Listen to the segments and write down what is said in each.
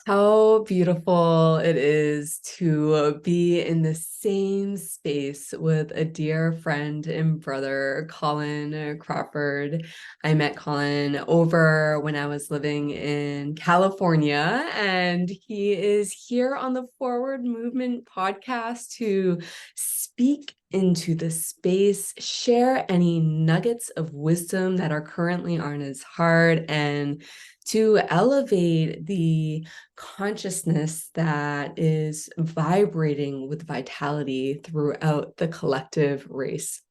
How beautiful it is to be in the same space with a dear friend and brother, Colin Crawford. I met Colin over when I was living in California, and he is here on the Forward Movement podcast to speak into the space, share any nuggets of wisdom that are currently on his heart, and to elevate the consciousness that is vibrating with vitality throughout the collective race.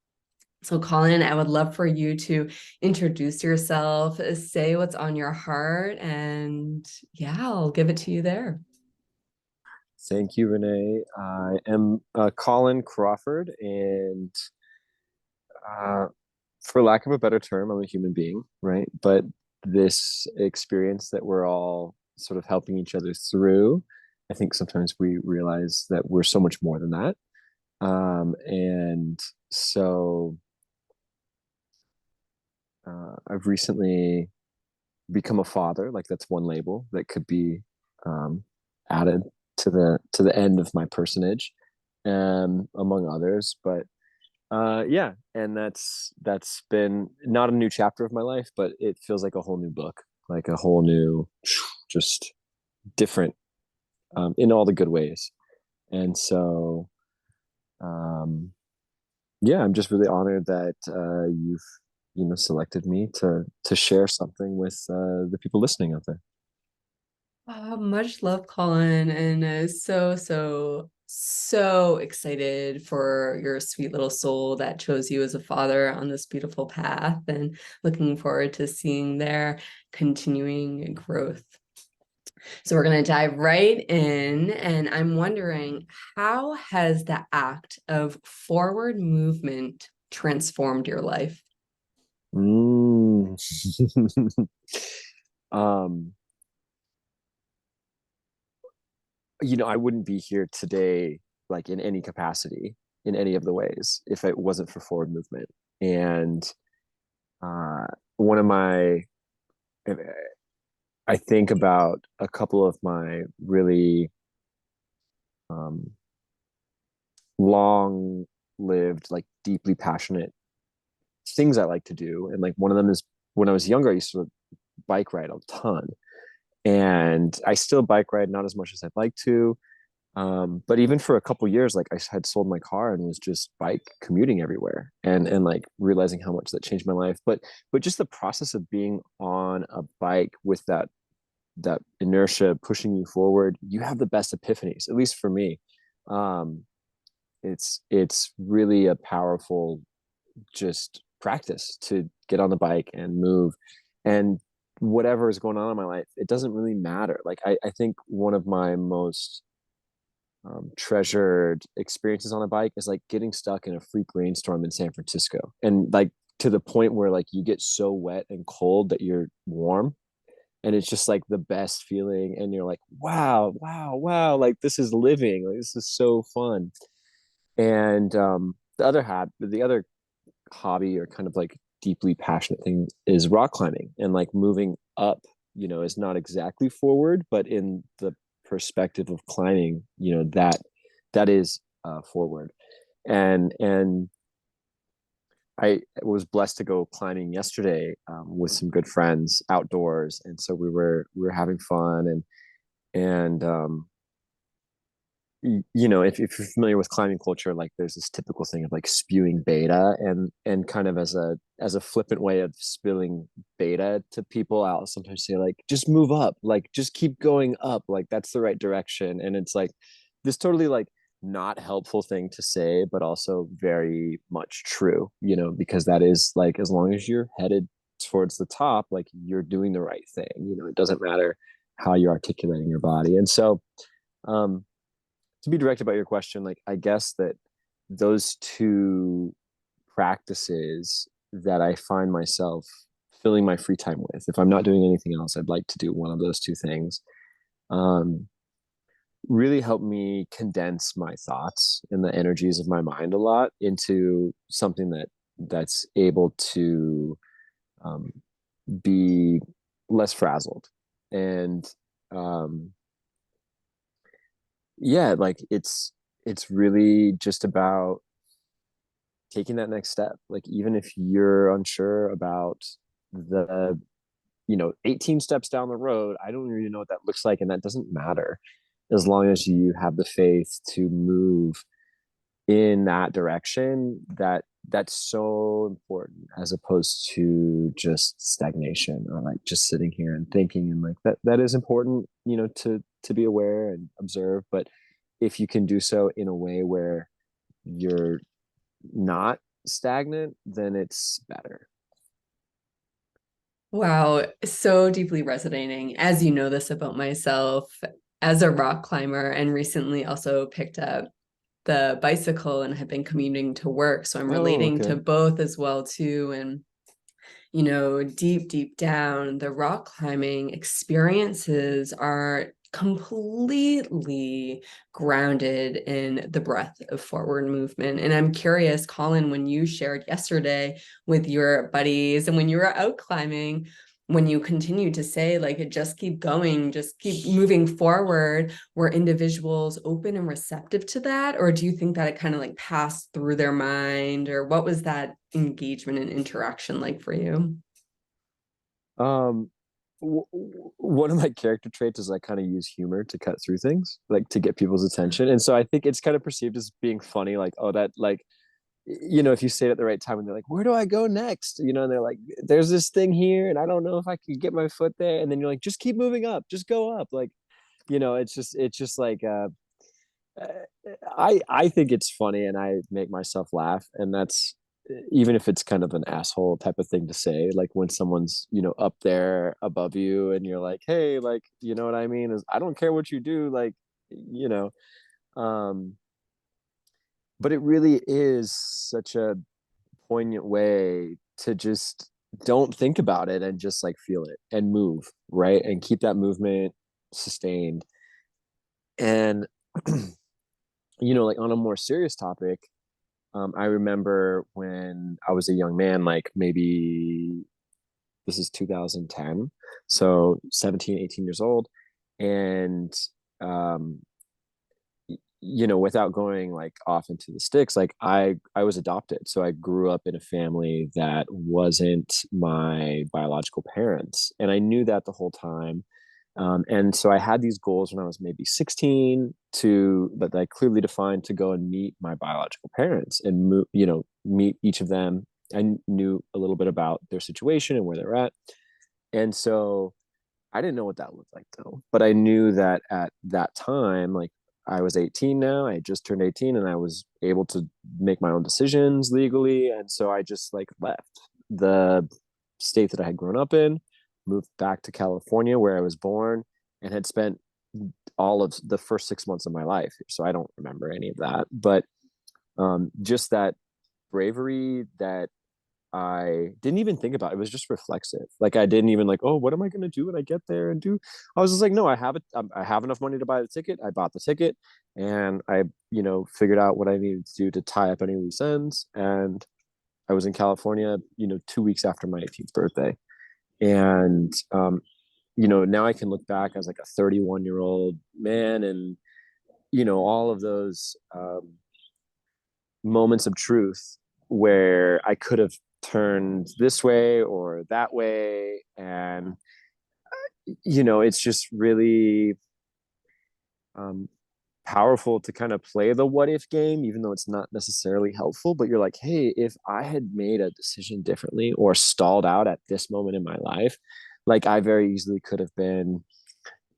So, Colin, I would love for you to introduce yourself, say what's on your heart, and yeah, I'll give it to you there. Thank you, Renee. I am Colin Crawford, and uh, for lack of a better term, I'm a human being, right? But this experience that we're all sort of helping each other through, I think sometimes we realize that we're so much more than that. And so I've recently become a father. Like that's one label that could be added to the end of my personage, among others. But yeah, and that's been not a new chapter of my life, but it feels like a whole new book, like a whole new, just different, in all the good ways. And so um yeah, I'm just really honored that you've selected me to share something with the people listening out there. Much love, Colin, and so excited for your sweet little soul that chose you as a father on this beautiful path, and looking forward to seeing their continuing growth. So we're going to dive right in, and I'm wondering, how has the act of forward movement transformed your life? Mm. um I wouldn't be here today, like in any capacity, in any of the ways, if it wasn't for forward movement. And uh, one of my, I think about a couple of my really um, long lived, like deeply passionate things I like to do. And like one of them is when I was younger, I used to bike ride a ton. And I still bike ride, not as much as I'd like to. But even for a couple years, like I had sold my car and was just bike commuting everywhere, and like realizing how much that changed my life. But just the process of being on a bike with that inertia pushing you forward, you have the best epiphanies, at least for me. Um, it's really a powerful just practice to get on the bike and move, and whatever is going on in my life, it doesn't really matter. Like I think one of my most treasured experiences on a bike is like getting stuck in a freak rainstorm in San Francisco, and like to the point where like you get so wet and cold that you're warm, and it's just like the best feeling, and you're like, wow, wow, wow, like this is living, like this is so fun. And the other hobby, or kind of like deeply passionate thing, is rock climbing, and like moving up, is not exactly forward, but in the perspective of climbing, that is forward. And I was blessed to go climbing yesterday, with some good friends outdoors, and so we were having fun, and if you're familiar with climbing culture, like there's this typical thing of like spewing beta, and kind of as a flippant way of spilling beta to people, I'll sometimes say like, just move up, like just keep going up, like that's the right direction. And it's like this totally like not helpful thing to say, but also very much true, because that is like, as long as you're headed towards the top, like you're doing the right thing. It doesn't matter how you're articulating your body. And so um to be direct about your question, like I guess that those two practices that I find myself filling my free time with, if I'm not doing anything else, I'd like to do one of those two things. Um, Really help me condense my thoughts and the energies of my mind a lot into something that's able to um, be less frazzled, and um, yeah, like it's really just about taking that next step. Like even if you're unsure about the 18 steps down the road, I don't really know what that looks like, and that doesn't matter as long as you have the faith to move in that direction. That's so important, as opposed to just stagnation or like just sitting here and thinking. And like that is important, to be aware and observe. But if you can do so in a way where you're not stagnant, then it's better. Wow, so deeply resonating. As you know this about myself, as a rock climber, and recently also picked up the bicycle and have been commuting to work. So I'm Oh, relating to okay. both as well too. And deep down, the rock climbing experiences are completely grounded in the breath of forward movement. And I'm curious, Colin, when you shared yesterday with your buddies and when you were out climbing, when you continue to say, like, just keep going, just keep moving forward, were individuals open and receptive to that? Or do you think that it kind of like passed through their mind? Or what was that engagement and interaction like for you? Um, One of my character traits is I kind of use humor to cut through things, like to get people's attention. And so I think it's kind of perceived as being funny, like, oh, that, like, if you say it at the right time and they're like, where do I go next? And they're like, there's this thing here, and I don't know if I can get my foot there. And then you're like, just keep moving up, just go up. Like, it's just like, uh, I think it's funny, and I make myself laugh, and that's even if it's kind of an asshole type of thing to say, like when someone's up there above you, and you're like, hey, like, you know what I mean? Is I don't care what you do, like, you know, um, but it really is such a poignant way to just don't think about it and just like feel it and move, right, and keep that movement sustained. And like on a more serious topic, I remember when I was a young man, like maybe this is 2010, so 17, 18 years old. And, um, without going like off into the sticks, like I was adopted. So I grew up in a family that wasn't my biological parents. And I knew that the whole time. And so I had these goals when I was maybe 16 that I clearly defined, to go and meet my biological parents and meet each of them. I knew a little bit about their situation and where they're at. And so I didn't know what that looked like though, but I knew that at that time, like I was 18 now, I had just turned 18, and I was able to make my own decisions legally. And so I just like left the state that I had grown up in, moved back to California where I was born, and had spent all of the first 6 months of my life. So I don't remember any of that, but just that bravery that I didn't even think about. It was just reflexive. Like I didn't even like, oh, what am I going to do when I get there and do? I was just like, no, I have it. I have enough money to buy the ticket. I bought the ticket, and I, figured out what I needed to do to tie up any loose ends. And I was in California, 2 weeks after my 18th birthday. And, now I can look back as like a 31-year-old man, and, all of those, moments of truth where I could have turned this way or that way. And, it's just really um, powerful to kind of play the what if game, even though it's not necessarily helpful. But you're like, hey, if I had made a decision differently or stalled out at this moment in my life, like I very easily could have been,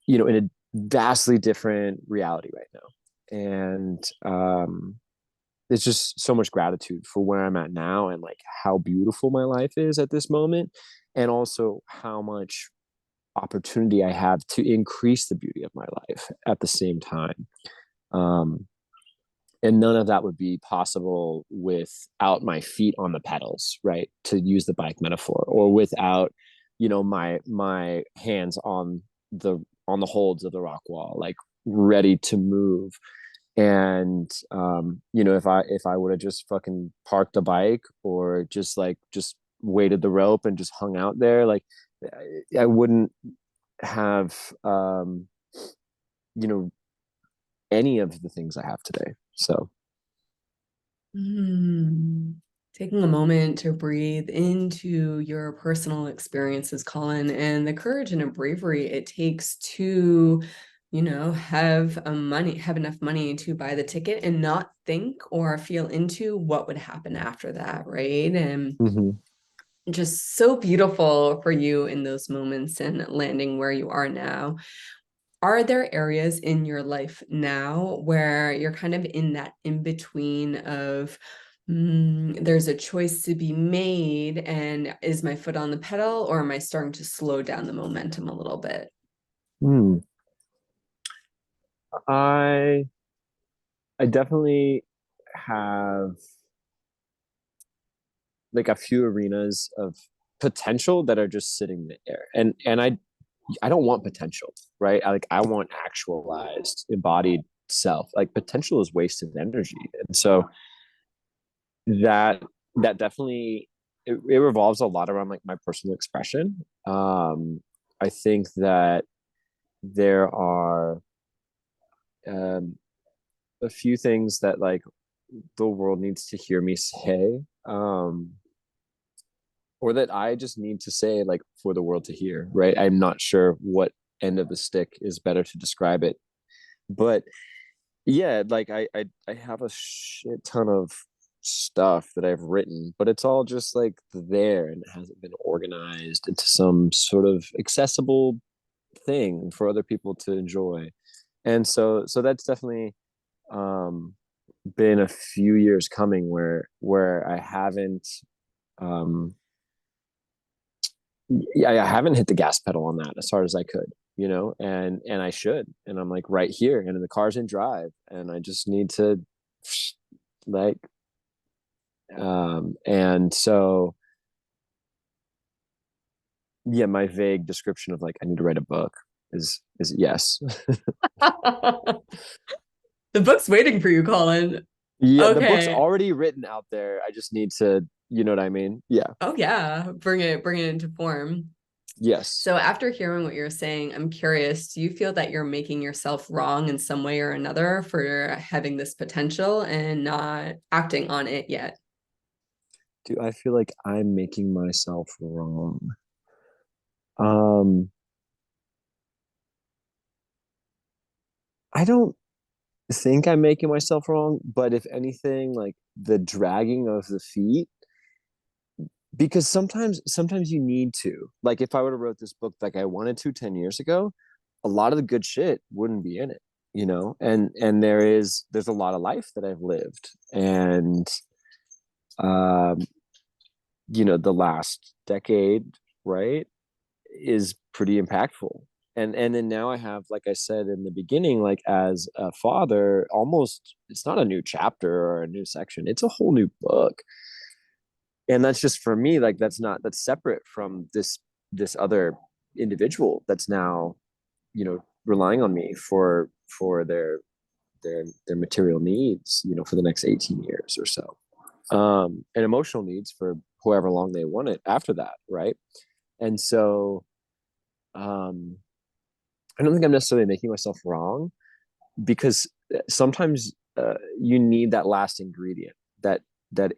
in a vastly different reality right now. And, it's just so much gratitude for where I'm at now, and like how beautiful my life is at this moment, and also how much opportunity I have to increase the beauty of my life at the same time. Um, and none of that would be possible without my feet on the pedals, right? To use the bike metaphor, or without, my hands on the holds of the rock wall, like ready to move. And if I would have just fucking parked the bike, or just waited the rope and just hung out there, like I wouldn't have you know any of the things I have today. So Hmm. Taking a moment to breathe into your personal experiences, Colin, and the courage and the bravery it takes to, have enough money to buy the ticket and not think or feel into what would happen after that, right? And mhm. just so beautiful for you in those moments and landing where you are now. Are there areas in your life now where you're kind of in that in between of there's a choice to be made, and is my foot on the pedal, or am I starting to slow down the momentum a little bit? Hmm. I I definitely have like a few arenas of potential that are just sitting there, and I don't want potential, right? I want actualized embodied self. Like potential is wasted energy, and so that that definitely it revolves a lot around like my personal expression. I think that there are um a few things that like the world needs to hear me say, or that I just need to say like for the world to hear, right? I'm not sure what end of the stick is better to describe it, but yeah, like I have a shit ton of stuff that I've written, but it's all just like there and it hasn't been organized into some sort of accessible thing for other people to enjoy. And so that's definitely um been a few years coming where I haven't um yeah, I haven't hit the gas pedal on that as hard as I could, and I should. And I'm like right here and the car's in drive and I just need to like and so yeah, my vague description of like I need to write a book is yes. The book's waiting for you, Colin. Yeah, the book's Okay. already written out there. I just need to, you know what I mean? Yeah. Oh yeah, bring it into form. Yes. So after hearing what you're saying, I'm curious, do you feel that you're making yourself wrong in some way or another for having this potential and not acting on it yet? Do I feel like I'm making myself wrong? Um, I don't think I'm making myself wrong, but if anything, like the dragging of the feet, because sometimes you need to. Like if I would have wrote this book like I wanted to 10 years ago, a lot of the good shit wouldn't be in it, and there's a lot of life that I've lived. And um, the last decade, right, is pretty impactful. And then now I have, like I said in the beginning, like as a father, almost it's not a new chapter or a new section, it's a whole new book. And that's just for me, like that's separate from this other individual that's now, relying on me for their material needs, for the next 18 years or so. And emotional needs for however long they want it after that, right? And so um I don't think I'm necessarily making myself wrong, because sometimes you need that last ingredient that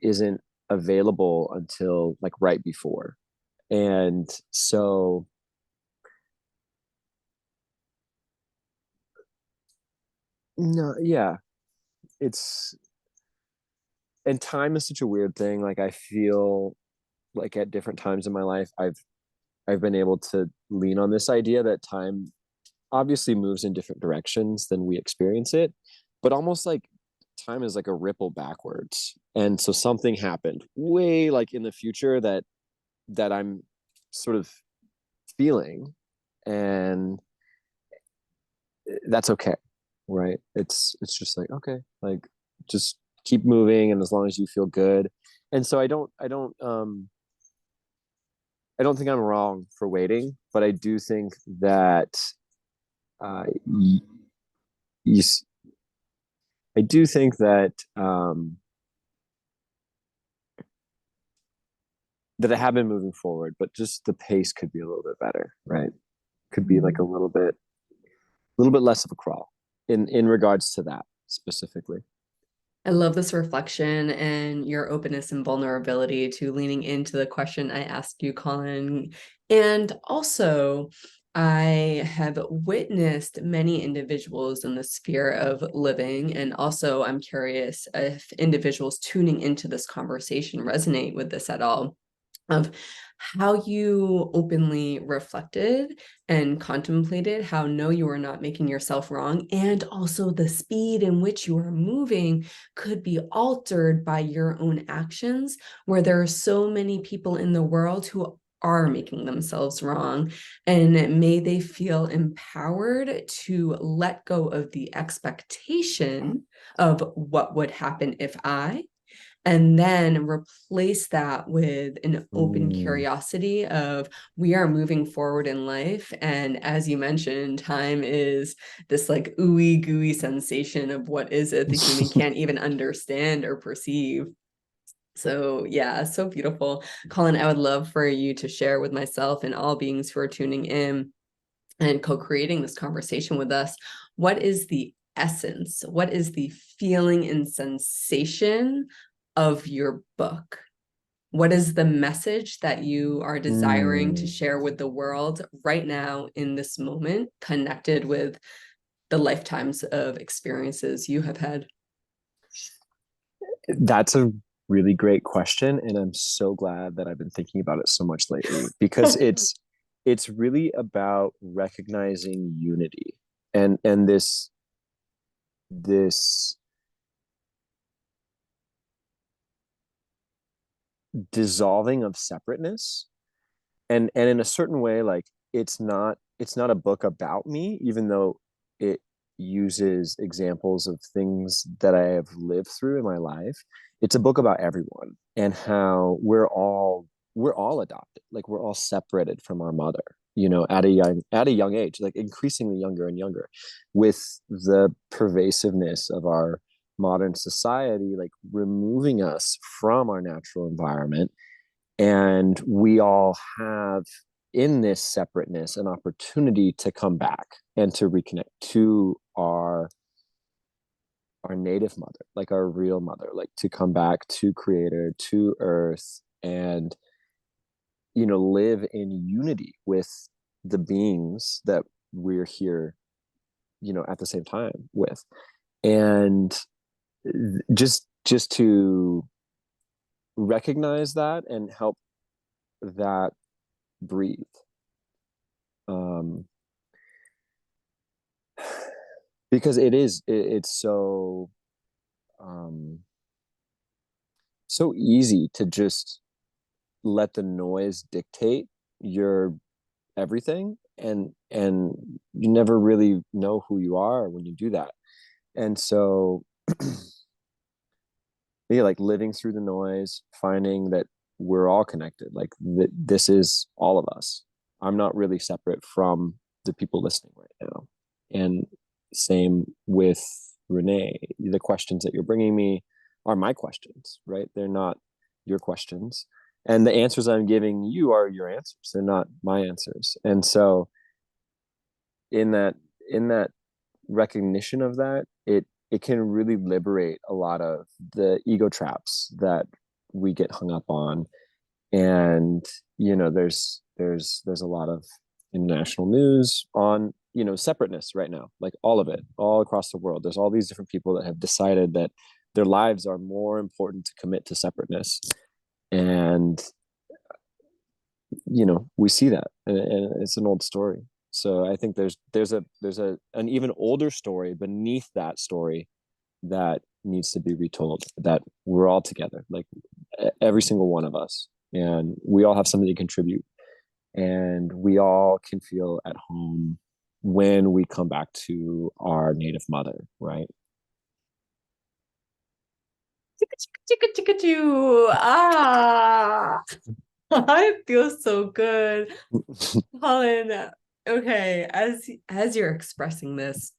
isn't available until like right before. And so no, yeah, it's and time is such a weird thing. Like I feel like at different times in my life, I've been able to lean on this idea that time obviously moves in different directions than we experience it, but almost like time is like a ripple backwards. And so something happened way like in the future that I'm sort of feeling, and that's okay, right? It's just like okay, like just keep moving, and as long as you feel good. And so I don't think I'm wrong for waiting, but I do think that uh, y- you I do think that I have been moving forward, but just the pace could be a little bit better, right? Could be like a little bit less of a crawl. in regards to that specifically. I love this reflection and your openness and vulnerability to leaning into the question I asked you, Colin. And also, I have witnessed many individuals in the sphere of living. And also, I'm curious if individuals tuning into this conversation resonate with this at all, of how you openly reflected and contemplated how no, you are not making yourself wrong, and also the speed in which you are moving could be altered by your own actions, where there are so many people in the world who are making themselves wrong, and may they feel empowered to let go of the expectation of what would happen if I, and then replace that with an open Mm. curiosity of, we are moving forward in life, and as you mentioned, time is this like ooey gooey sensation of what is it the human can't even understand or perceive. So yeah, so beautiful. Colin, I would love for you to share with myself and all beings who are tuning in and co-creating this conversation with us, what is the essence, what is the feeling and sensation of your book? What is the message that you are desiring to Mm. share with the world right now in this moment, connected with the lifetimes of experiences you have had? That's a really great question, and I'm so glad that I've been thinking about it so much lately, because it's really about recognizing unity, and this dissolving of separateness, and in a certain way, like it's not a book about me, even though it uses examples of things that I have lived through in my life. It's a book about everyone, and how we're all adopted, like we're all separated from our mother, at a young age, like increasingly younger and younger, with the pervasiveness of our modern society, like removing us from our natural environment. And we all have, in this separateness, an opportunity to come back and to reconnect to our native mother, like our real mother, like to come back to creator, to earth, and live in unity with the beings that we're here, at the same time with. And just to recognize that and help that breathe. um because it's um so easy to just let the noise dictate your everything, and you never really know who you are when you do that. And so yeah, like living through the noise, finding that we're all connected, like this is all of us. I'm not really separate from the people listening right now. And same with Renee. The questions that you're bringing me are my questions, right? They're not your questions. And the answers I'm giving you are your answers. They're not my answers. And so in that recognition of that, it can really liberate a lot of the ego traps that we get hung up on. And there's a lot of international news on separateness right now, like all of it, all across the world. There's all these different people that have decided that their lives are more important to commit to separateness. And we see that, and it's an old story. So I think there's an even older story beneath that story that needs to be retold, that we're all together, like every single one of us, and we all have something to contribute, and we all can feel at home when we come back to our native mother, right? Chicka, chicka, chicka, choo. Ah, I feel so good. Colin, okay, as you're expressing this,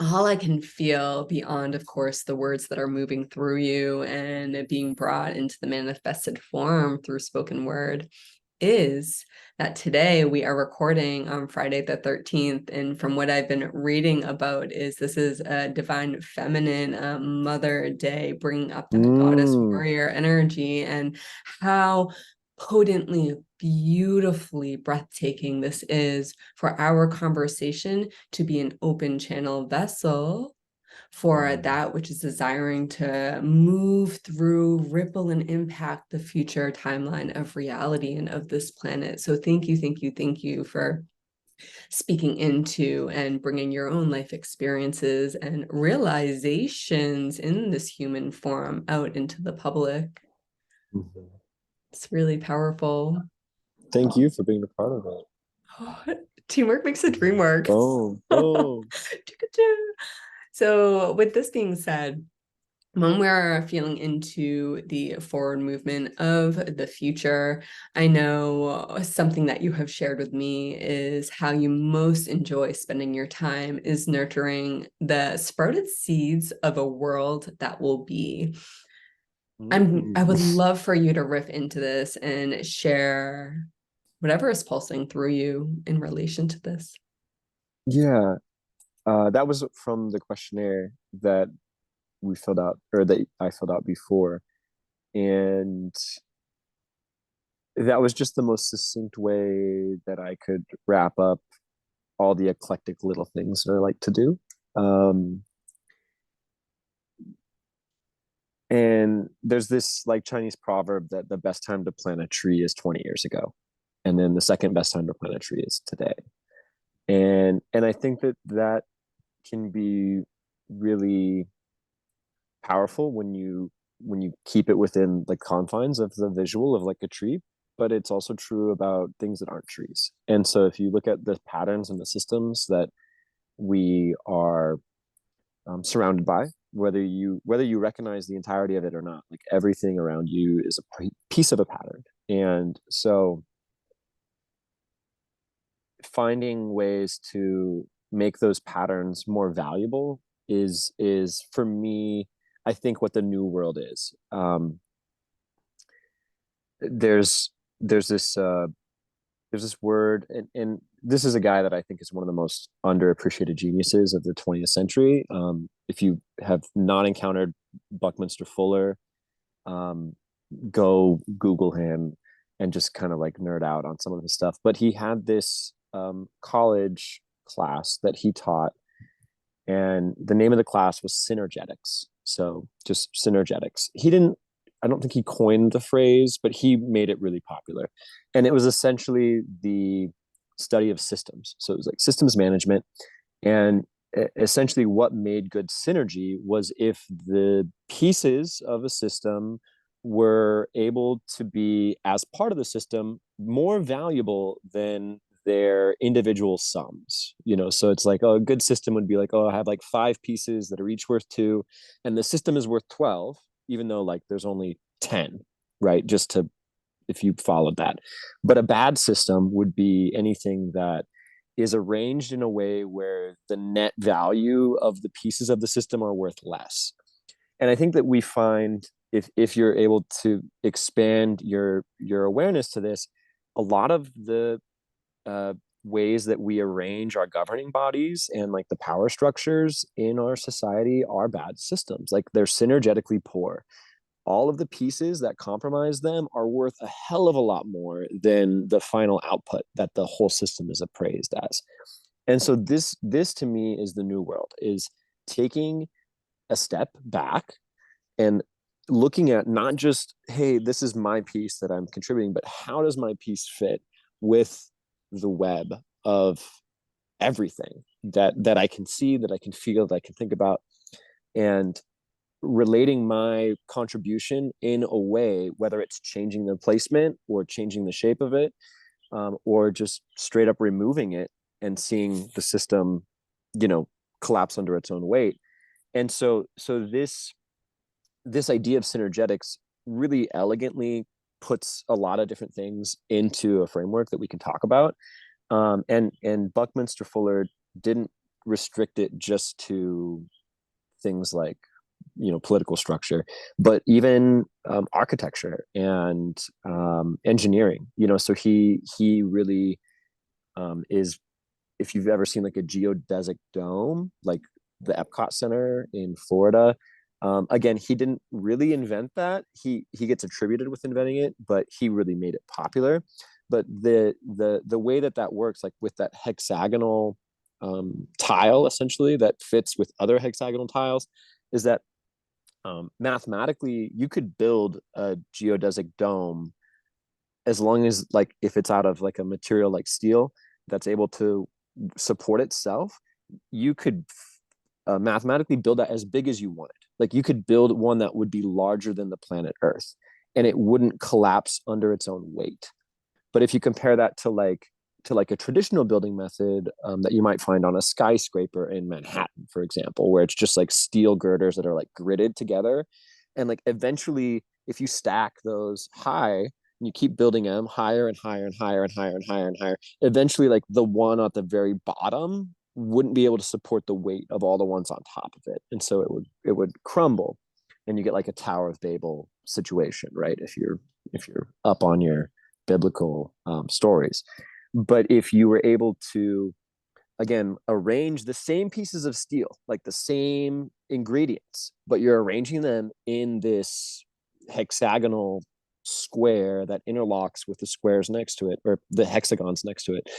all I can feel beyond, of course, the words that are moving through you and being brought into the manifested form through spoken word, is that today we are recording on Friday the 13th, and from what I've been reading about is this is a divine feminine Mother Day, bringing up that goddess Mm. warrior energy, and how potently, beautifully breathtaking this is for our conversation to be an open channel vessel for Mm. that which is desiring to move through, ripple, and impact the future timeline of reality and of this planet. So thank you, thank you, thank you for speaking into and bringing your own life experiences and realizations in this human form out into the public. Mhm. It's really powerful. Thank you for being a part of it. Teamwork makes the dream work. Boom, boom. So, with this being said, when we're feeling into the forward movement of the future, I know something that you have shared with me is how you most enjoy spending your time is nurturing the sprouted seeds of a world that will be. I would Mm. love for you to riff into this and share whatever is pulsing through you in relation to this. Yeah, that was from the questionnaire that we filled out, or that I filled out before. And that was just the most succinct way that I could wrap up all the eclectic little things that I like to do. Um, and there's this like Chinese proverb that the best time to plant a tree is 20 years ago. And then the second best time to plant a tree is today. And I think that that can be really powerful when you keep it within the confines of the visual of like a tree, but it's also true about things that aren't trees. And so if you look at the patterns and the systems that we are surrounded by, whether you recognize the entirety of it or not, like everything around you is a piece of a pattern. And so finding ways to make those patterns more valuable is for me, I think, what the new world is. There's there's this there's this word, and this is a guy that I think is one of the most underappreciated geniuses of the 20th century. If you have not encountered Buckminster Fuller, um, go Google him and just kind of like nerd out on some of his stuff. But he had this college class that he taught, and the name of the class was synergetics. So just synergetics. He didn't, I don't think he coined the phrase, but he made it really popular. And it was essentially the study of systems. So it was like systems management. And essentially, what made good synergy was if the pieces of a system were able to be, as part of the system, more valuable than their individual sums. You know, so it's like, oh, a good system would be like, oh, I have like 5 pieces that are each worth 2, and the system is worth 12, even though like there's only 10, right? Just to, if you followed that. But a bad system would be anything that is arranged in a way where the net value of the pieces of the system are worth less. And I think that we find, if you're able to expand your awareness to this, a lot of the uh, ways that we arrange our governing bodies and like the power structures in our society are bad systems. Like they're synergetically poor. All of the pieces that compromise them are worth a hell of a lot more than the final output that the whole system is appraised as. And so this to me is the new world, is taking a step back and looking at not just, hey, this is my piece that I'm contributing, but how does my piece fit with the web of everything that I can see, that I can feel, that I can think about, and relating my contribution in a way, whether it's changing the placement or changing the shape of it, or just straight up removing it and seeing the system, you know, collapse under its own weight. And so this idea of synergetics really elegantly puts a lot of different things into a framework that we can talk about. And Buckminster Fuller didn't restrict it just to things like political structure, but even architecture and engineering. So he really is, if you've ever seen like a geodesic dome, like the Epcot Center in Florida. Again, he didn't really invent that. He gets attributed with inventing it, but he really made it popular. But the way that works, like with that hexagonal tile, essentially that fits with other hexagonal tiles, is that mathematically you could build a geodesic dome as long as, like, if it's out of like a material like steel that's able to support itself, you could mathematically build that as big as you wanted. Like you could build one that would be larger than the planet Earth, and it wouldn't collapse under its own weight. But if you compare that to like a traditional building method that you might find on a skyscraper in Manhattan, for example, where it's just like steel girders that are like gridded together, and like eventually, if you stack those high and you keep building them higher and higher and higher and higher and higher and higher, eventually, like the one at the very bottom wouldn't be able to support the weight of all the ones on top of it, and so it would crumble, and you get like a Tower of Babel situation, right? If you're up on your biblical stories. But if you were able to, again, arrange the same pieces of steel, like the same ingredients, but you're arranging them in this hexagonal square that interlocks with the squares next to it, or the hexagons next to it,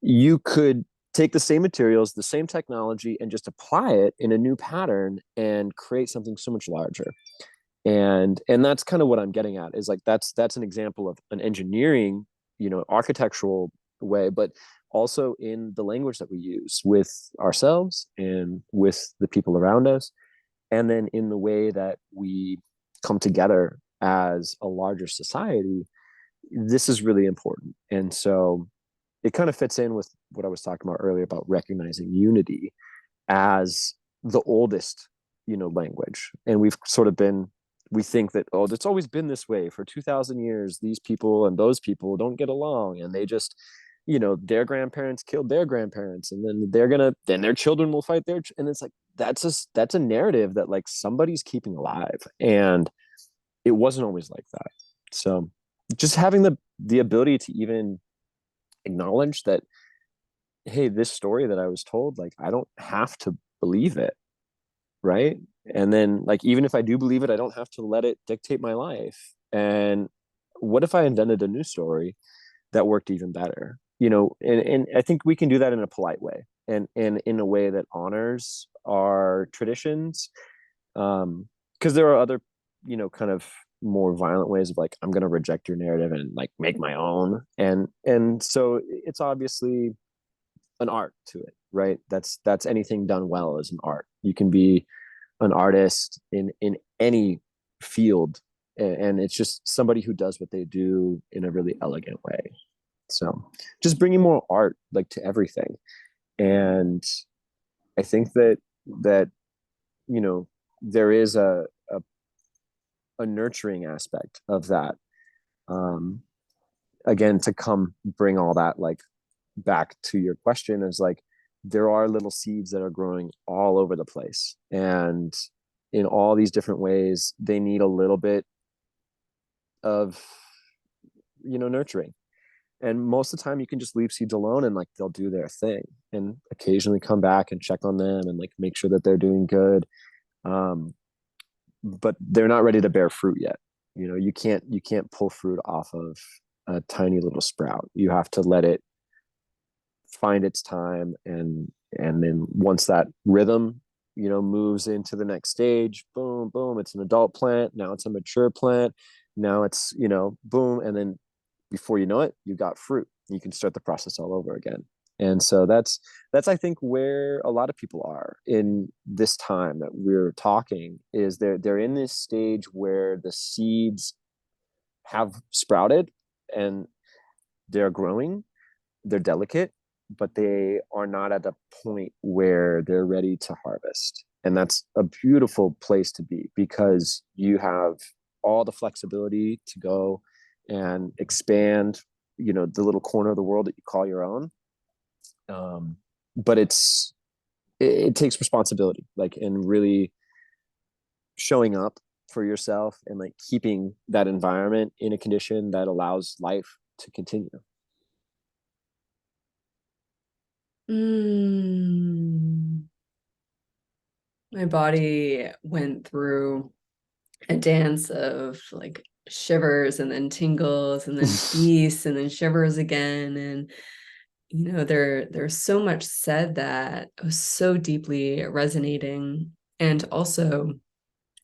you could take the same materials, the same technology, and just apply it in a new pattern and create something so much larger. And that's kind of what I'm getting at, is like that's an example of an engineering, architectural way, but also in the language that we use with ourselves and with the people around us, and then in the way that we come together as a larger society. This is really important. And so it kind of fits in with what I was talking about earlier about recognizing unity as the oldest, language. And we've sort of been, we think that, oh, it's always been this way for 2000 years. These people and those people don't get along, and they just, their grandparents killed their grandparents, and then then their children will fight and it's like, that's a narrative that like somebody's keeping alive, and it wasn't always like that. So just having the ability to even acknowledge that, hey, this story that I was told, like, I don't have to believe it, right? And then, like, even if I do believe it, I don't have to let it dictate my life. And what if I invented a new story that worked even better? And I think we can do that in a polite way, and in a way that honors our traditions. Because there are other, kind of more violent ways of like, I'm going to reject your narrative and like make my own. And so it's obviously an art to it, right? That's anything done well is an art. You can be an artist in any field, and it's just somebody who does what they do in a really elegant way. So just bringing more art like to everything. And I think that there is a nurturing aspect of that, um again, to come bring all that like back to your question, is like, there are little seeds that are growing all over the place, and in all these different ways they need a little bit of nurturing. And most of the time you can just leave seeds alone, and like they'll do their thing, and occasionally come back and check on them and like make sure that they're doing good. um but they're not ready to bear fruit yet. You can't pull fruit off of a tiny little sprout. You have to let it find its time, and then once that rhythm moves into the next stage, boom boom, it's an adult plant, now it's a mature plant, now it's boom, and then before you know it, you got fruit. You can start the process all over again. And so that's I think where a lot of people are in this time that we're talking, is they're in this stage where the seeds have sprouted and they're growing, they're delicate, but they are not at a point where they're ready to harvest. And that's a beautiful place to be, because you have all the flexibility to go and expand, the little corner of the world that you call your own. But it takes responsibility, like, and really showing up for yourself and like keeping that environment in a condition that allows life to continue. Mm. My body went through a dance of like shivers and then tingles and then peace and then shivers again. And there's so much said that was so deeply resonating. And also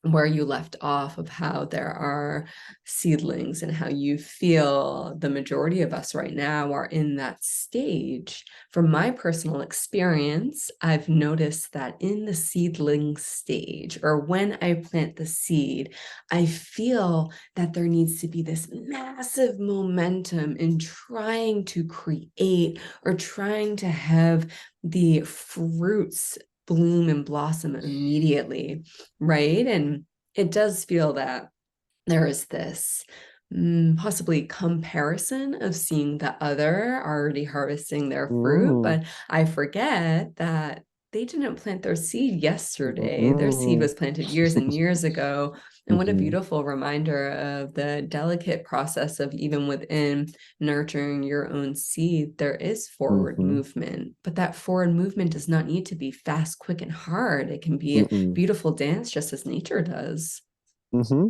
where you left off of how there are seedlings and how you feel the majority of us right now are in that stage. From my personal experience, I've noticed that in the seedling stage, or when I plant the seed, I feel that there needs to be this massive momentum in trying to create or trying to have the fruits bloom and blossom immediately, right? And it does feel that there is this possibly comparison of seeing the other already harvesting their fruit, Mm, but I forget that they didn't plant their seed yesterday. Their seed mm, was planted years and years ago. And what a mm-hmm, beautiful reminder of the delicate process of even within nurturing your own seed, there is forward mm-hmm, movement, but that forward movement does not need to be fast, quick, and hard. It can be a mm-mm, beautiful dance just as nature does. mm-hmm.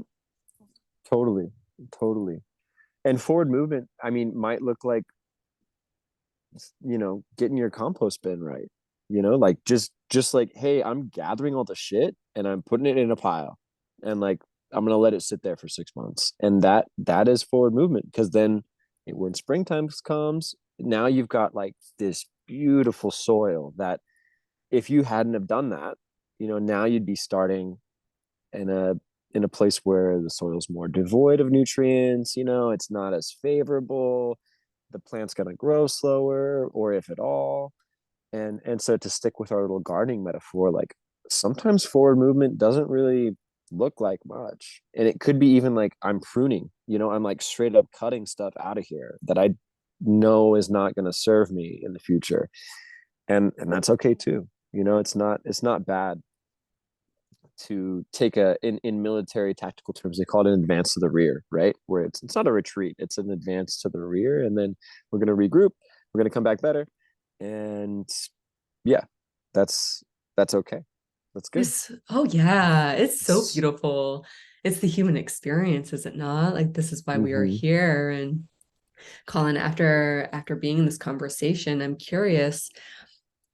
Totally, totally. And forward movement, I mean, might look like, getting your compost bin right. Like just like, hey, I'm gathering all the shit and I'm putting it in a pile. And like I'm gonna let it sit there for 6 months. And that is forward movement. Because then when springtime comes, now you've got like this beautiful soil that if you hadn't have done that, now you'd be starting in a place where the soil's more devoid of nutrients, it's not as favorable, the plant's going to grow slower, or if at all. And so to stick with our little gardening metaphor, like sometimes forward movement doesn't really look like much. And it could be even like I'm pruning, I'm like straight up cutting stuff out of here that I know is not going to serve me in the future. And that's okay too. It's not bad to take in military tactical terms, they call it an advance to the rear, right? Where it's not a retreat, it's an advance to the rear, and then we're going to regroup, we're going to come back better. And yeah, that's okay. That's good. Oh yeah, it's so It's, beautiful. It's the human experience, is it not? Like this is why we are mm-hmm. here. And Colin, after being in this conversation, I'm curious,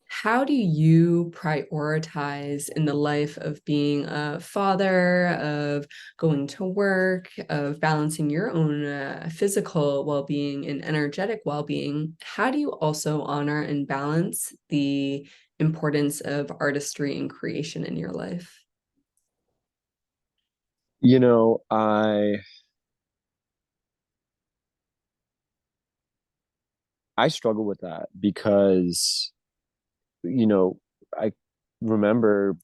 how do you prioritize in the life of being a father, of going to work, of balancing your own physical well-being and energetic well-being? How do you also honor and balance the importance of artistry and creation in your life? you know I struggle with that because you know I remember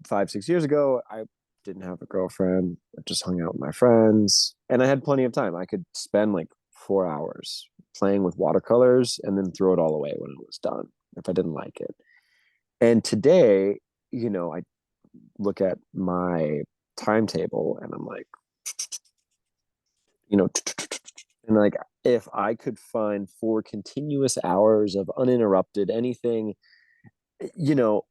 5 6 years ago, I didn't have a girlfriend. I just hung out with my friends, and I had plenty of time. I could spend like 4 hours playing with watercolors and then throw it all away when it was done if I didn't like it. And today, I look at my timetable and I'm like, you know, and like if I could find 4 continuous hours of uninterrupted anything, you know,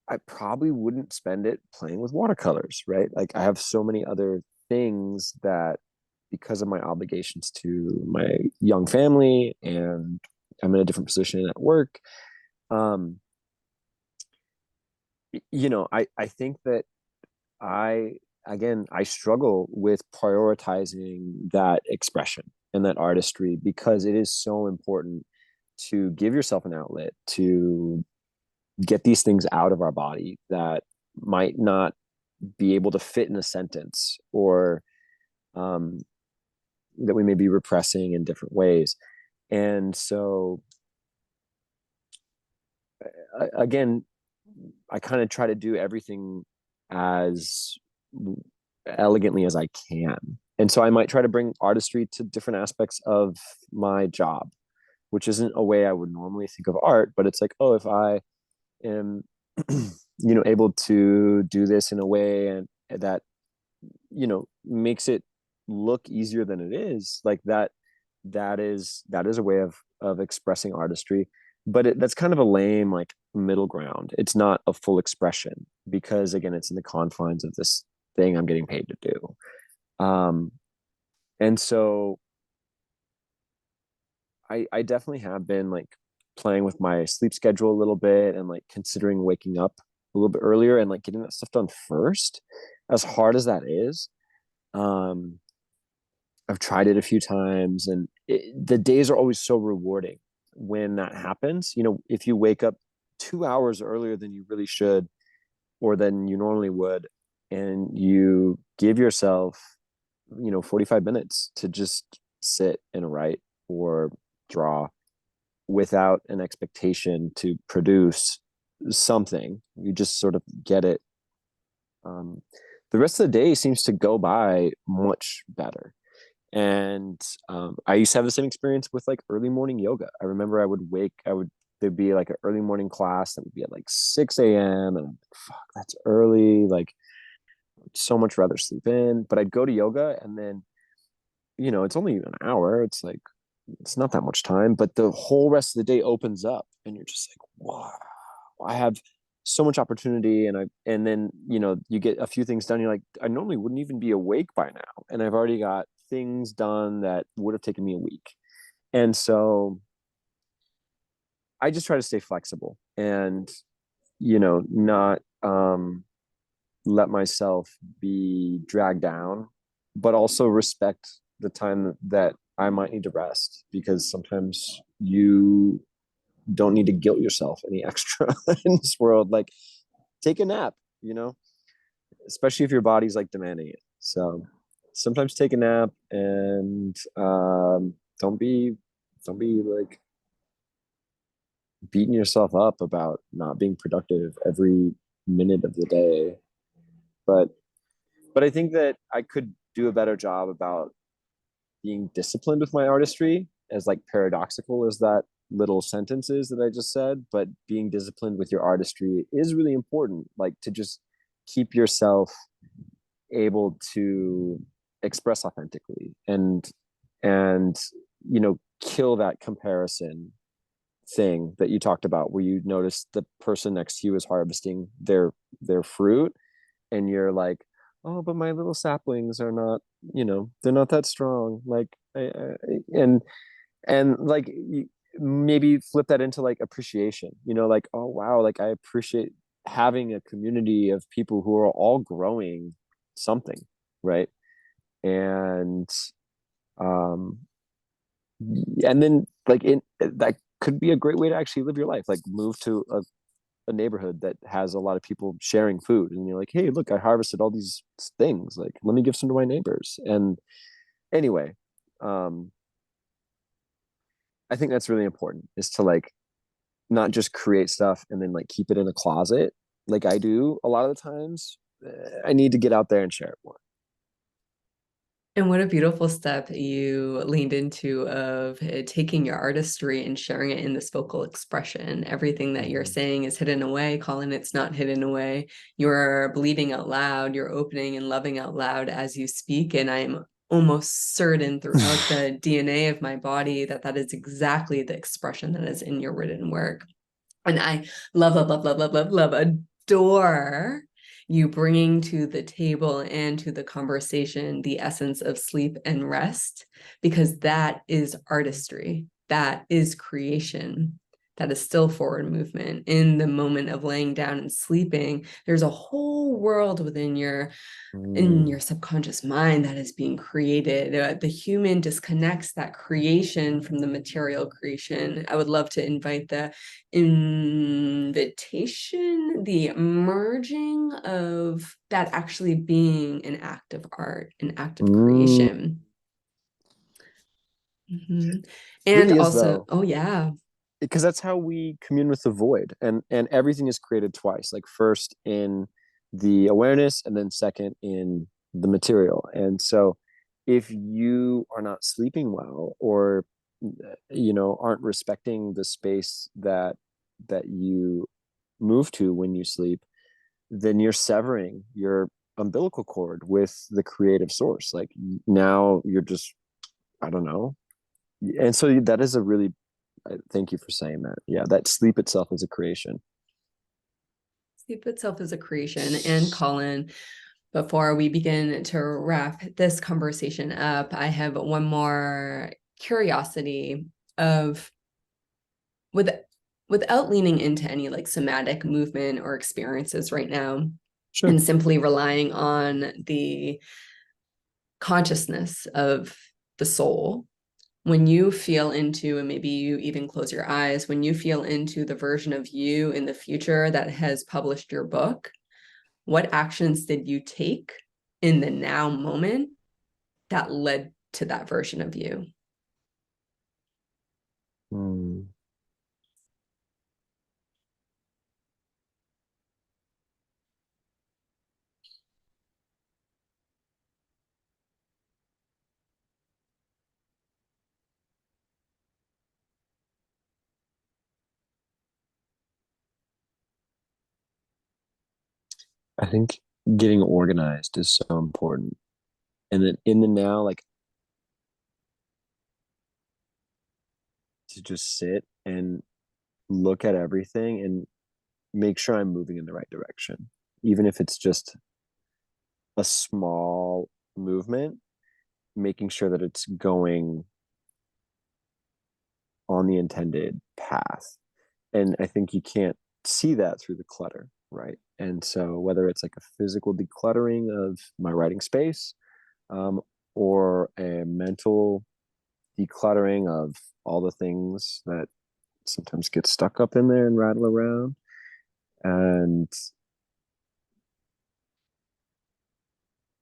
I probably wouldn't spend it playing with watercolors, right? Like I have so many other things that because of my obligations to my young family and I'm in a different position at work. Um, I think that I I struggle with prioritizing that expression and that artistry because it is so important to give yourself an outlet to get these things out of our body that might not be able to fit in a sentence or um, that we may be repressing in different ways. And so, again, I kind of try to do everything as elegantly as I can. And so I might try to bring artistry to different aspects of my job, which isn't a way I would normally think of art, but it's like, oh, if I am able to do this in a way that makes it look easier than it is, like that is a way of expressing artistry. But that's kind of a lame like middle ground. It's not a full expression because again, it's in the confines of this thing I'm getting paid to do. And so I definitely have been like playing with my sleep schedule a little bit and like considering waking up a little bit earlier and like getting that stuff done first, as hard as that is. um I've tried it a few times, and the days are always so rewarding when that happens. If you wake up 2 hours earlier than you really should, or than you normally would, and you give yourself, 45 minutes to just sit and write or draw without an expectation to produce something, you just sort of get it. Um, the rest of the day seems to go by much better. And I used to have the same experience with like early morning yoga. I remember there'd be like an early morning class that would be at like 6 a.m. And I'm like, fuck, that's early. Like, I'd so much rather sleep in. But I'd go to yoga and then, it's only an hour. It's like, it's not that much time, but the whole rest of the day opens up and you're just like, wow, I have so much opportunity. And then, you get a few things done. You're like, I normally wouldn't even be awake by now. And I've already got things done that would have taken me a week. And so I just try to stay flexible and, not let myself be dragged down, but also respect the time that I might need to rest, because sometimes you don't need to guilt yourself any extra in this world. Like, take a nap, you know, especially if your body's like demanding it. So sometimes take a nap, and don't be like beating yourself up about not being productive every minute of the day. But I think that I could do a better job about being disciplined with my artistry, as like paradoxical as that little sentence is that I just said. But being disciplined with your artistry is really important, like to just keep yourself able to express authentically, and kill that comparison thing that you talked about, where you notice the person next to you is harvesting their fruit, and you're like, oh, but my little saplings are not, they're not that strong. Like, and like, maybe flip that into like appreciation, like, oh wow, like I appreciate having a community of people who are all growing something, right? And um and then like that could be a great way to actually live your life, like move to a neighborhood that has a lot of people sharing food, and you're like, hey, look, I harvested all these things, like let me give some to my neighbors. And anyway, um I think that's really important, is to like not just create stuff and then like keep it in a closet like I do a lot of the times. I need to get out there and share it more. And what a beautiful step you leaned into of taking your artistry and sharing it in this vocal expression. Everything that you're Mm-hmm. saying is hidden away. Colin, it's not hidden away. You're bleeding out loud, you're opening and loving out loud as you speak. And I'm almost certain throughout the DNA of my body that that is exactly the expression that is in your written work. And I love, love, love, love, love, love, love, adore you bringing to the table and to the conversation the essence of sleep and rest, because that is artistry. That is creation. That is still forward movement. In the moment of laying down and sleeping, there's a whole world within your in Mm. your subconscious mind that is being created. The human disconnects that creation from the material creation. I would love to invite the invitation, the merging of that actually being an act of art, an act of Mm. creation. Mhm. It And really is also, though, oh yeah. because that's how we commune with the void, and everything is created twice, like first in the awareness and then second in the material. And so if you are not sleeping well, or aren't respecting the space that you move to when you sleep, then you're severing your umbilical cord with the creative source. Like now you're just, I don't know. And so that is a really, thank you for saying that. Yeah, that sleep itself is a creation. Sleep itself is a creation. And Colin, before we begin to wrap this conversation up, I have one more curiosity of with without leaning into any like somatic movement or experiences right now, Sure. and simply relying on the consciousness of the soul. When you feel into, and maybe you even close your eyes, when you feel into the version of you in the future that has published your book, what actions did you take in the now moment that led to that version of you? Hmm. I think getting organized is so important. And then in the now, like to just sit and look at everything and make sure I'm moving in the right direction, even if it's just a small movement, making sure that it's going on the intended path. And I think you can't see that through the clutter, right? And so whether it's like a physical decluttering of my writing space, um, or a mental decluttering of all the things that sometimes get stuck up in there and rattle around. And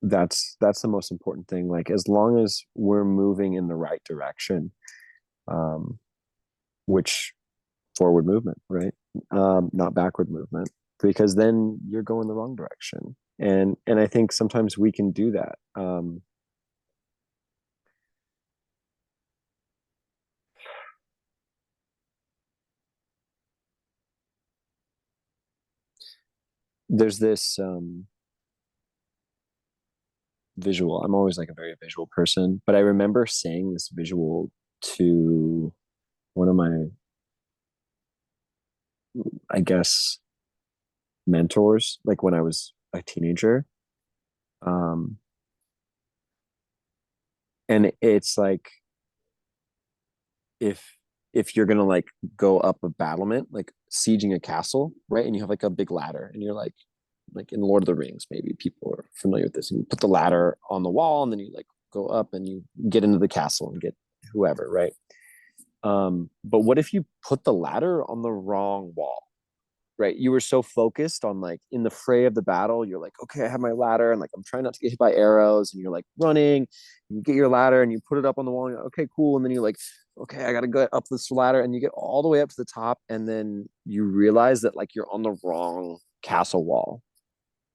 that's the most important thing. Like as long as we're moving in the right direction, um, which forward movement, right? Not backward movement, because then you're going the wrong direction. And I think sometimes we can do that. There's this visual. I'm always like a very visual person, but I remember saying this visual to one of my, I guess, mentors, like when I was a teenager. Um, and it's like if if you're gonna like go up a battlement, like sieging a castle, right? And you have like a big ladder, and you're like in Lord of the Rings, maybe people are familiar with this. And you put the ladder on the wall, and then you like go up and you get into the castle and get whoever, right? But what if you put the ladder on the wrong wall? Right, you were so focused on like in the fray of the battle, you're like, okay, I have my ladder and like I'm trying not to get hit by arrows, and you're like running, you get your ladder and you put it up on the wall and you're like, okay, cool, and then you're like, okay, I gotta go up this ladder, and you get all the way up to the top, and then you realize that like you're on the wrong castle wall.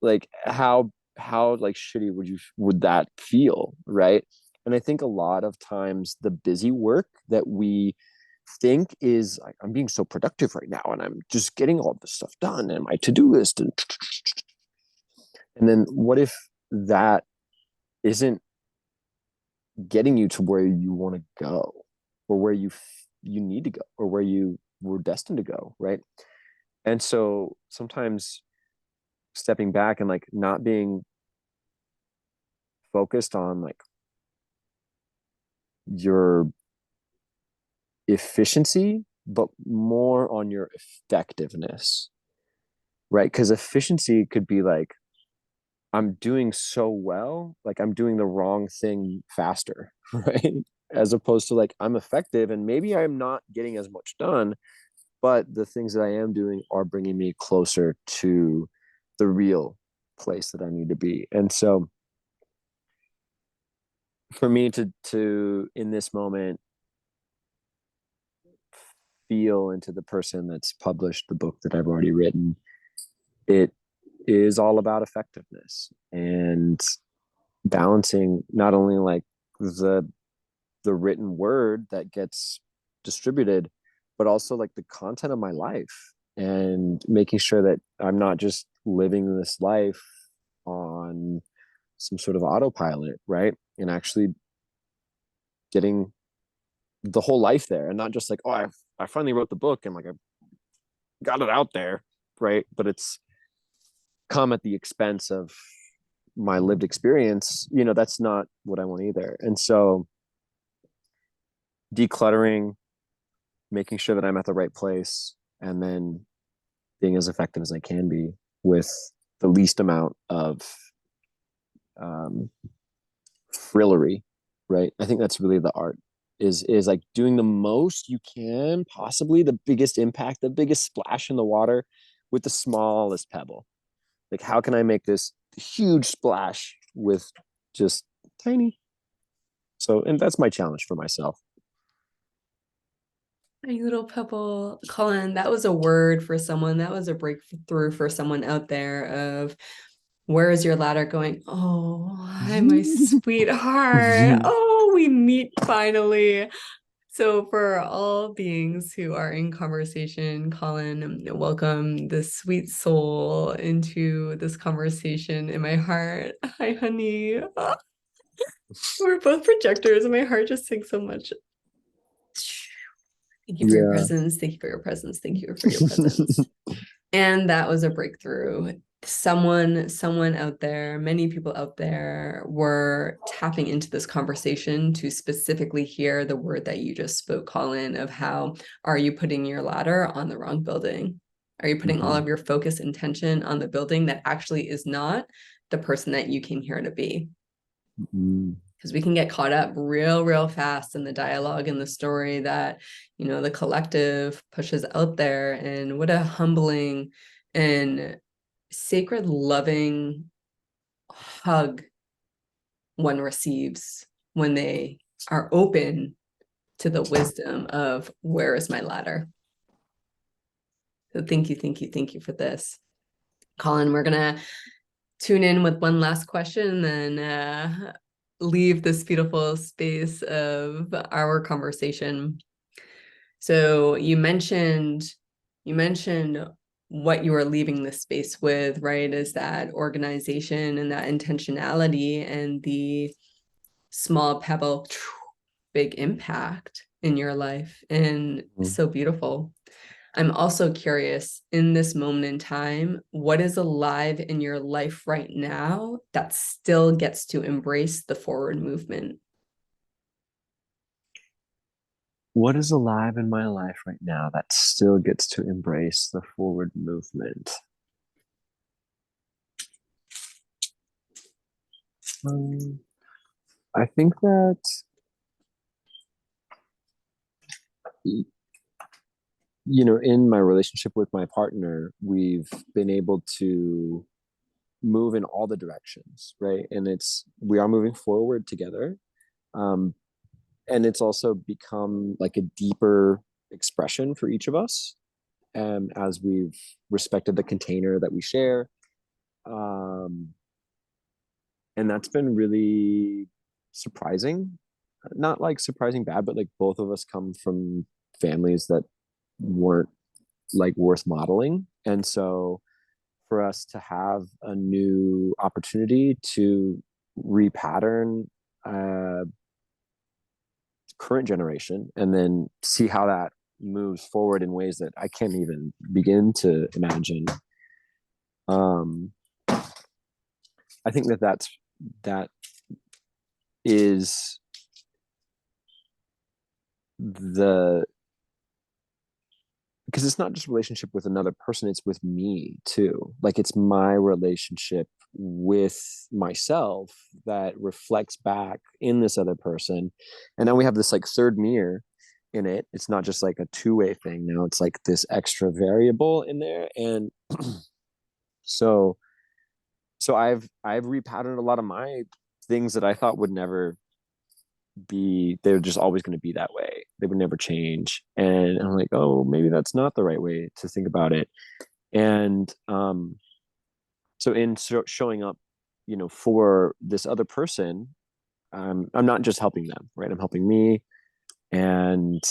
Like how like shitty would that feel, right? And I think a lot of times the busy work that we think is like, I'm being so productive right now and I'm just getting all this stuff done and my to-do list, and then what if that isn't getting you to where you want to go, or where you need to go, or where you were destined to go, right? And so sometimes stepping back and like not being focused on like your efficiency, but more on your effectiveness, right? Because efficiency could be like, I'm doing so well, like I'm doing the wrong thing faster, right? As opposed to like, I'm effective and maybe I'm not getting as much done, but the things that I am doing are bringing me closer to the real place that I need to be. And so for me to in this moment feel into the person that's published the book that I've already written, it is all about effectiveness and balancing not only like the written word that gets distributed, but also like the content of my life, and making sure that I'm not just living this life on some sort of autopilot, right? And actually getting the whole life there, and not just like, oh, I finally wrote the book and like I got it out there, right? But it's come at the expense of my lived experience. That's not what I want either. And so decluttering, making sure that I'm at the right place, and then being as effective as I can be with the least amount of um, frillery, right? I think that's really the art, is like doing the most you can, possibly the biggest impact, the biggest splash in the water with the smallest pebble. Like, how can I make this huge splash with just tiny? So, and that's my challenge for myself. My little pebble, Colin, that was a word for someone. That was a breakthrough for someone out there of where is your ladder going? Oh, hi, my sweetheart. Oh, we meet finally. So, for all beings who are in conversation, Colin, welcome the sweet soul into this conversation in my heart. Hi, honey. Ah, we're both projectors, and my heart just sings so much. Thank you for your Yeah. presence. Thank you for your presence. Thank you for your presence. And that was a breakthrough. Someone out there, many people out there were tapping into this conversation to specifically hear the word that you just spoke, Colin, of how are you putting your ladder on the wrong building? Are you putting all Mm-hmm. of your focus and tension on the building that actually is not the person that you came here to be? Mm-hmm. Because we can get caught up real fast in the dialogue and the story that the collective pushes out there. And what a humbling and sacred loving hug one receives when they are open to the wisdom of where is my ladder. So thank you for this, Colin. We're gonna tune in with one last question, and then leave this beautiful space of our conversation. So you mentioned what you are leaving this space with, right? Is that organization and that intentionality and the small pebble, big impact in your life. And so beautiful. I'm also curious in this moment in time, what is alive in your life right now that still gets to embrace the forward movement? What is alive in my life right now that still gets to embrace the forward movement? Um, I think that, in my relationship with my partner, we've been able to move in all the directions, right? And we are moving forward together. Um, and it's also become like a deeper expression for each of us, as we've respected the container that we share. Um, and that's been really surprising. Not like surprising bad, but like both of us come from families that weren't like worth modeling. And so for us to have a new opportunity to repattern current generation and then see how that moves forward in ways that I can't even begin to imagine. Um, I think that is the because it's not just a relationship with another person, it's with me too. Like, it's my relationship with myself that reflects back in this other person. And now we have this like third mirror in it. It's not just like a two-way thing. Now it's like this extra variable in there. And so I've repatterned a lot of my things that I thought would never be, they're just always going to be that way, they would never change. And I'm like, oh, maybe that's not the right way to think about it. And so in showing up, for this other person, I'm not just helping them, right? I'm helping me. And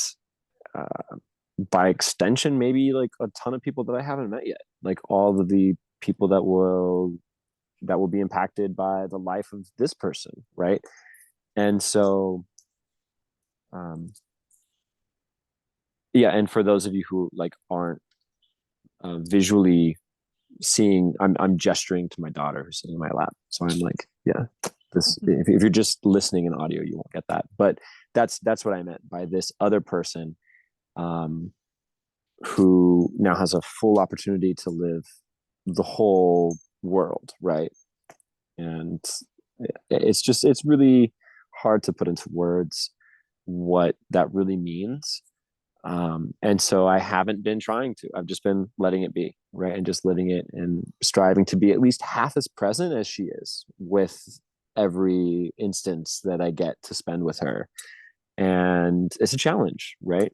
uh, by extension, maybe like a ton of people that I haven't met yet, like all of the people that will that will be impacted by the life of this person, right? And so um yeah, and for those of you who like aren't visually seeing, I'm gesturing to my daughter who's sitting in my lap, so I'm like, yeah, this, if you're just listening in audio you won't get that, but that's what I meant by this other person, um who now has a full opportunity to live the whole world, right? And it's really hard to put into words what that really means. And so I haven't been trying to. I've just been letting it be, right? And just living it and striving to be at least half as present as she is with every instance that I get to spend with her. And it's a challenge, right?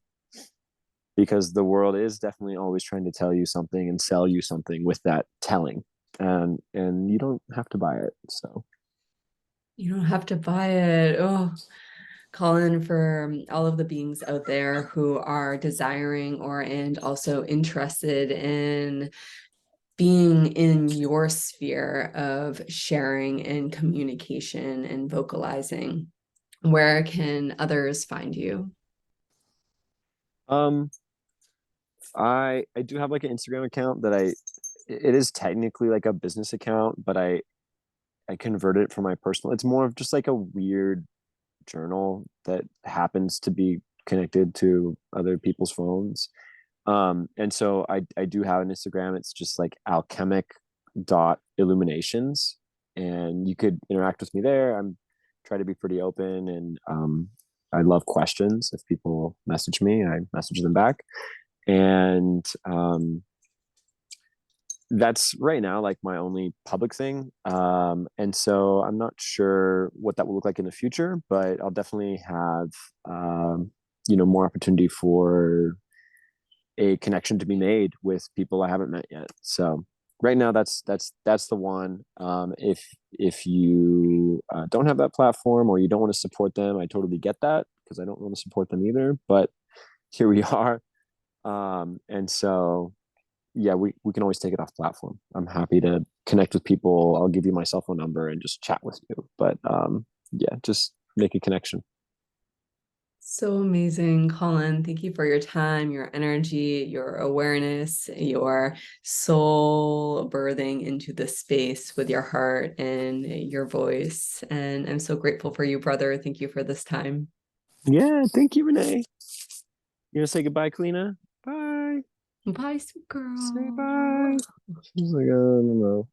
Because the world is definitely always trying to tell you something and sell you something with that telling. And you don't have to buy it. So You don't have to buy it. Oh, Colin, for all of the beings out there who are desiring or and also interested in being in your sphere of sharing and communication and vocalizing, where can others find you? um I do have like an Instagram account that it is technically like a business account, but I converted it from my personal. It's more of just like a weird journal that happens to be connected to other people's phones. And so I do have an Instagram. It's just like alchemic dot illuminations, and you could interact with me there. I'm try to be pretty open, and I love questions. If people message me, I message them back. And that's right now like my only public thing. And so I'm not sure what that will look like in the future, but I'll definitely have more opportunity for a connection to be made with people I haven't met yet. So right now that's the one. If you don't have that platform or you don't want to support them, I totally get that because I don't want to support them either. But here we are. And so yeah, we can always take it off platform. I'm happy to connect with people. I'll give you my cell phone number and just chat with you. But yeah, just make a connection. So amazing, Colin. Thank you for your time, your energy, your awareness, your soul birthing into the space with your heart and your voice. And I'm so grateful for you, brother. Thank you for this time. Yeah, thank you, Renee. You gonna say goodbye, Kalina? Bye. Bye, sweet Say girl. bye. She's like, I don't know.